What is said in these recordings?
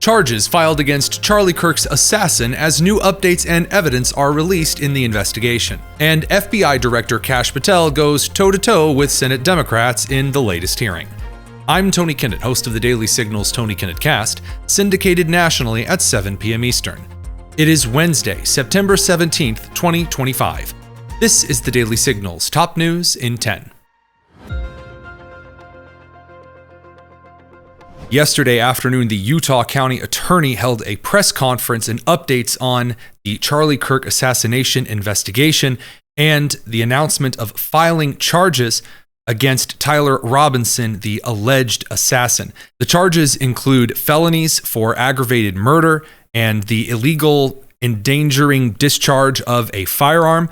charges filed against Charlie Kirk's assassin as new updates and evidence are released in the investigation. And FBI Director Kash Patel goes toe-to-toe with Senate Democrats in the latest hearing. I'm Tony Kinnett, host of the Daily Signal's Tony Kinnett Cast, syndicated nationally at 7 p.m. Eastern. It is Wednesday, September 17th, 2025. This is the Daily Signal's top news in 10. Yesterday afternoon, the Utah County Attorney held a press conference and updates on the Charlie Kirk assassination investigation and the announcement of filing charges against Tyler Robinson, the alleged assassin. The charges include felonies for aggravated murder and the illegal endangering discharge of a firearm.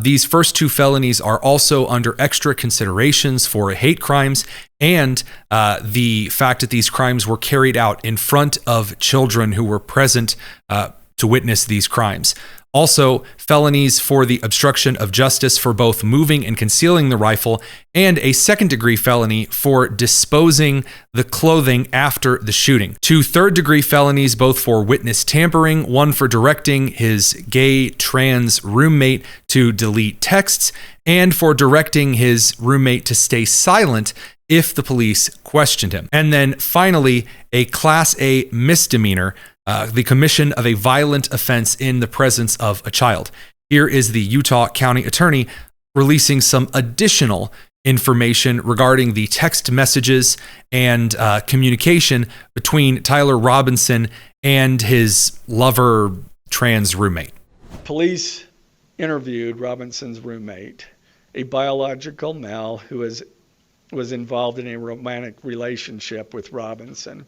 These first two felonies are also under extra considerations for hate crimes and the fact that these crimes were carried out in front of children who were present to witness these crimes. Also, felonies for the obstruction of justice for both moving and concealing the rifle, and a second-degree felony for disposing the clothing after the shooting. Two third-degree felonies, both for witness tampering, one for directing his gay trans roommate to delete texts, and for directing his roommate to stay silent if the police questioned him. And then finally, a Class A misdemeanor, the commission of a violent offense in the presence of a child. Here is the Utah County Attorney releasing some additional information regarding the text messages and communication between Tyler Robinson and his lover trans roommate. Police interviewed Robinson's roommate, a biological male who was involved in a romantic relationship with Robinson.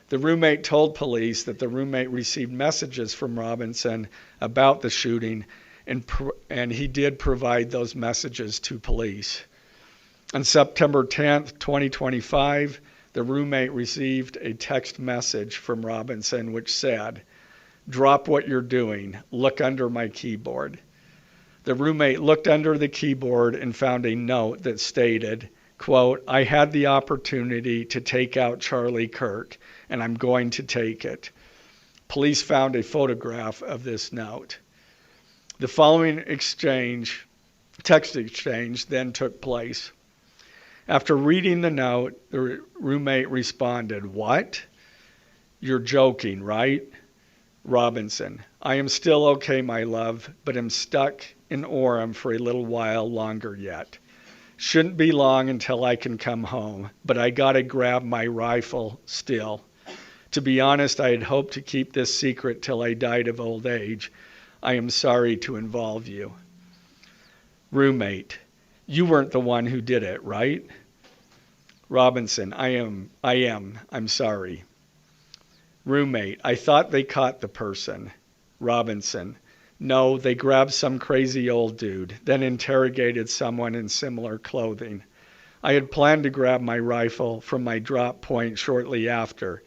The roommate told police that the roommate received messages from Robinson about the shooting, and he did provide those messages to police. On September 10th, 2025, the roommate received a text message from Robinson which said, "Drop what you're doing. Look under my keyboard." The roommate looked under the keyboard and found a note that stated, quote, "I had the opportunity to take out Charlie Kirk, and I'm going to take it." Police found a photograph of this note. The following text exchange, then took place. After reading the note, the roommate responded, "What? You're joking, right?" Robinson, "I am still okay, my love, but am stuck in Orem for a little while longer yet. Shouldn't be long until I can come home, but I gotta grab my rifle still. To be honest, I had hoped to keep this secret till I died of old age. I am sorry to involve you." Roommate, "You weren't the one who did it, right?" Robinson, I am. I'm sorry." Roommate, "I thought they caught the person." Robinson, "No, they grabbed some crazy old dude, then interrogated someone in similar clothing. I had planned to grab my rifle from my drop point shortly after,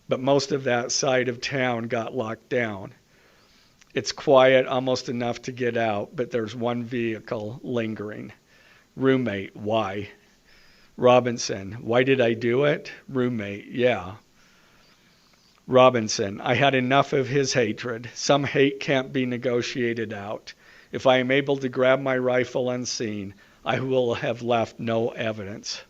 but most of that side of town got locked down. It's quiet, almost enough to get out, but there's one vehicle lingering." Roommate, "Why?" Robinson, "Why did I do it?" Roommate, "Yeah." Robinson, "I had enough of his hatred. Some hate can't be negotiated out. If I am able to grab my rifle unseen, I will have left no evidence."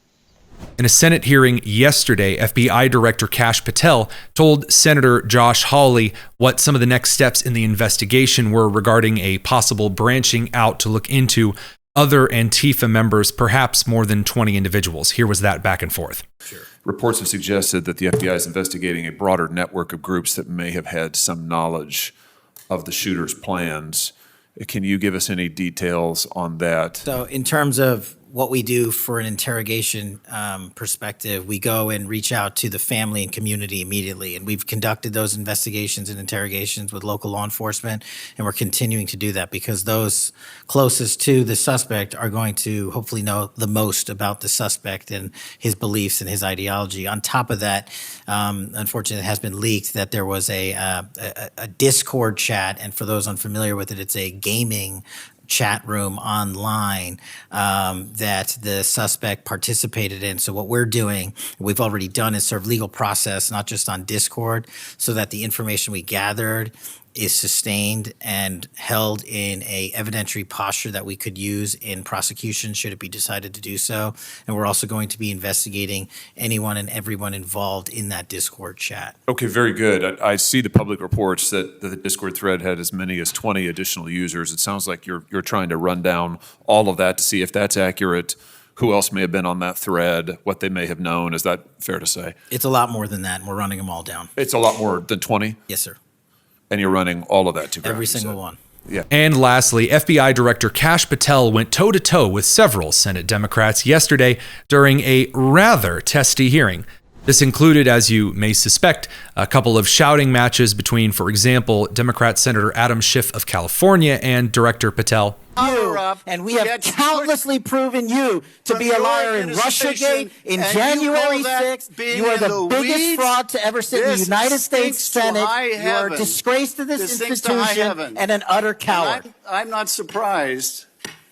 In a Senate hearing yesterday, FBI Director Kash Patel told Senator Josh Hawley what some of the next steps in the investigation were regarding a possible branching out to look into other Antifa members, perhaps more than 20 individuals. Here was that back and forth. Sure. Reports have suggested that the FBI is investigating a broader network of groups that may have had some knowledge of the shooter's plans. Can you give us any details on that? So in terms of what we do for an interrogation perspective, we go and reach out to the family and community immediately. And we've conducted those investigations and interrogations with local law enforcement, and we're continuing to do that because those closest to the suspect are going to hopefully know the most about the suspect and his beliefs and his ideology. On top of that, unfortunately, it has been leaked that there was a Discord chat, and for those unfamiliar with it, it's a gaming chat room online that the suspect participated in. So what we're doing, we've already done, is serve legal process, not just on Discord, so that the information we gathered is sustained and held in a evidentiary posture that we could use in prosecution should it be decided to do so. And we're also going to be investigating anyone and everyone involved in that Discord chat. Okay, very good. I see the public reports that the Discord thread had as many as 20 additional users. It sounds like you're trying to run down all of that to see if that's accurate, who else may have been on that thread, what they may have known. Is that fair to say? It's a lot more than that, and we're running them all down. It's a lot more than 20? Yes, sir. And you're running all of that to ground? Every single one. Yeah. And lastly, FBI Director Kash Patel went toe-to-toe with several Senate Democrats yesterday during a rather testy hearing. This included, as you may suspect, a couple of shouting matches between, for example, Democrat Senator Adam Schiff of California and Director Patel. And we have countlessly proven you to be a liar in Russiagate, in January 6th. You are the biggest fraud to ever sit in the United States Senate. You are a disgrace to this institution and an utter coward. I'm not surprised.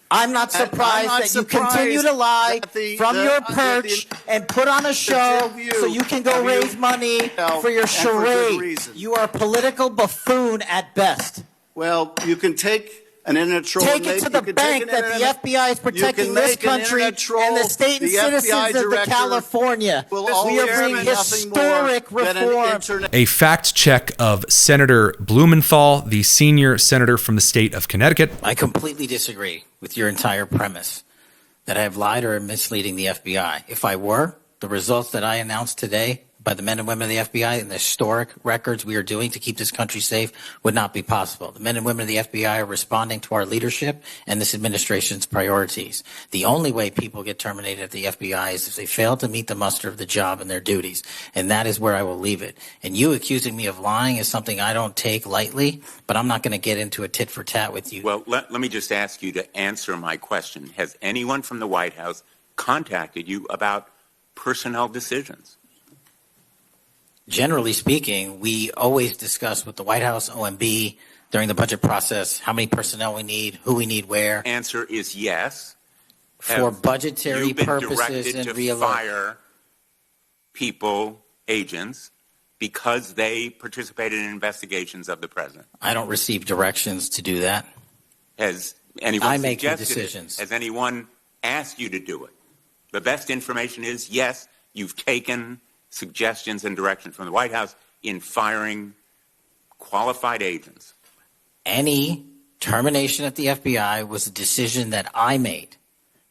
I'm not surprised that you continue to lie from your perch and put on a show so you can go raise money for your charade. You are a political buffoon at best. Well, you can take an internet troll. Take it to the bank that the FBI is protecting this country and the state and citizens of the California. We are bringing historic reform. A fact check of Senator Blumenthal, the senior senator from the state of Connecticut. I completely disagree with your entire premise that I have lied or am misleading the FBI. If I were, the results that I announced today by the men and women of the FBI and the historic records we are doing to keep this country safe would not be possible. The men and women of the FBI are responding to our leadership and this administration's priorities. The only way people get terminated at the FBI is if they fail to meet the muster of the job and their duties. And that is where I will leave it. And you accusing me of lying is something I don't take lightly, but I'm not going to get into a tit for tat with you. Well, let me just ask you to answer my question. Has anyone from the White House contacted you about personnel decisions? Generally speaking, we always discuss with the White House, OMB, during the budget process, how many personnel we need, who we need where. Answer is yes. For budgetary purposes and and to fire people, agents, because they participated in investigations of the president. I don't receive directions to do that. Has anyone I make the suggested decisions. it? Has anyone asked you to do it? The best information is yes, you've taken suggestions and direction from the White House in firing qualified agents. Any termination at the FBI was a decision that I made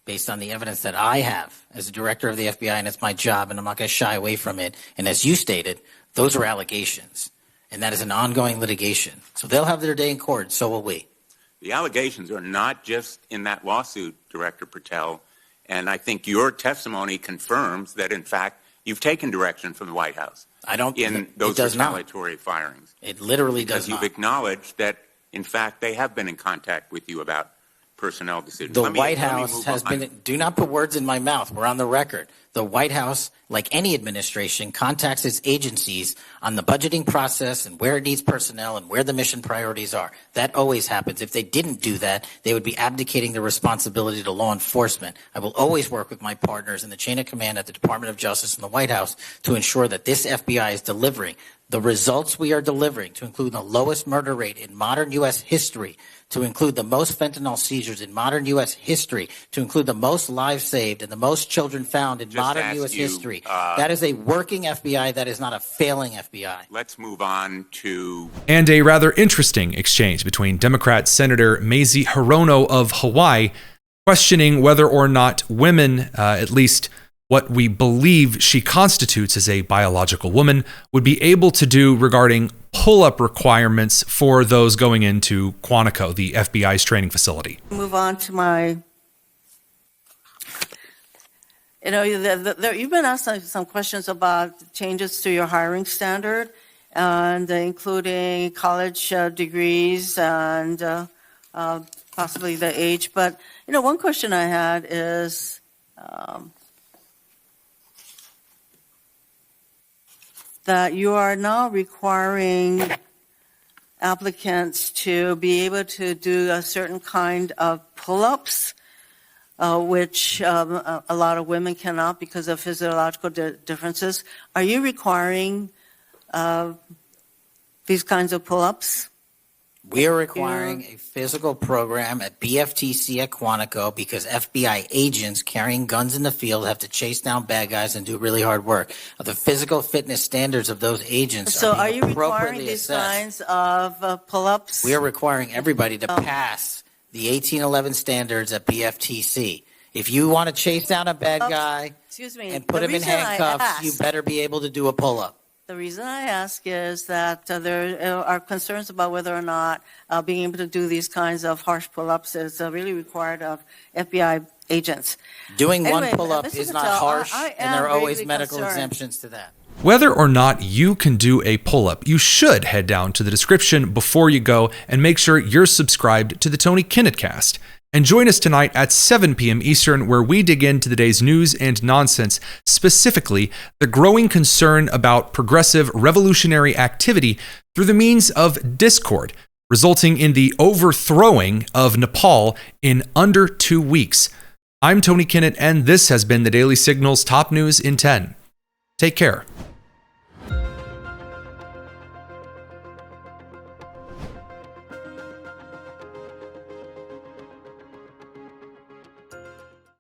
based on the evidence that I have as a director of the FBI, and it's my job, and I'm not going to shy away from it. And as you stated, those are allegations, and that is an ongoing litigation. So they'll have their day in court, so will we. The allegations are not just in that lawsuit, Director Patel, and I think your testimony confirms that, in fact, you've taken direction from the White House in those retaliatory firings. It literally does not. Because you've acknowledged that, in fact, they have been in contact with you about personnel decisions. The White House has been, do not put words in my mouth, we're on the record. The White House, like any administration, contacts its agencies on the budgeting process and where it needs personnel and where the mission priorities are. That always happens. If they didn't do that, they would be abdicating their responsibility to law enforcement. I will always work with my partners in the chain of command at the Department of Justice and the White House to ensure that this FBI is delivering the results we are delivering, to include the lowest murder rate in modern U.S. history, to include the most fentanyl seizures in modern U.S. history, to include the most lives saved and the most children found in modern U.S. history. That is a working FBI. That is not a failing FBI. Let's move on to... And a rather interesting exchange between Democrat Senator Mazie Hirono of Hawaii questioning whether or not women, at least what we believe she constitutes as a biological woman, would be able to do regarding pull-up requirements for those going into Quantico, the FBI's training facility. Move on to my, you've been asked some questions about changes to your hiring standard, and including college degrees and possibly the age. But, one question I had is, that you are now requiring applicants to be able to do a certain kind of pull-ups, which a lot of women cannot because of physiological differences. Are you requiring these kinds of pull-ups? We are requiring a physical program at BFTC at Quantico because FBI agents carrying guns in the field have to chase down bad guys and do really hard work. The physical fitness standards of those agents So are are being you requiring appropriately these assessed. kinds of pull-ups? We are requiring everybody to pass the 1811 standards at BFTC. If you want to chase down a bad guy Excuse me. and put the him in reason I handcuffs, you asked- better be able to do a pull-up. The reason I ask is that there are concerns about whether or not being able to do these kinds of harsh pull-ups is really required of FBI agents. Doing Anyway, one pull-up Mr. is not Patel, harsh, I and there are am always greatly medical concerned. exemptions to that. Whether or not you can do a pull-up, you should head down to the description before you go and make sure you're subscribed to the Tony Kinnett Cast. And join us tonight at 7 p.m. Eastern, where we dig into the day's news and nonsense, specifically the growing concern about progressive revolutionary activity through the means of discord, resulting in the overthrowing of Nepal in under 2 weeks. I'm Tony Kinnett, and this has been the Daily Signal's Top News in 10. Take care.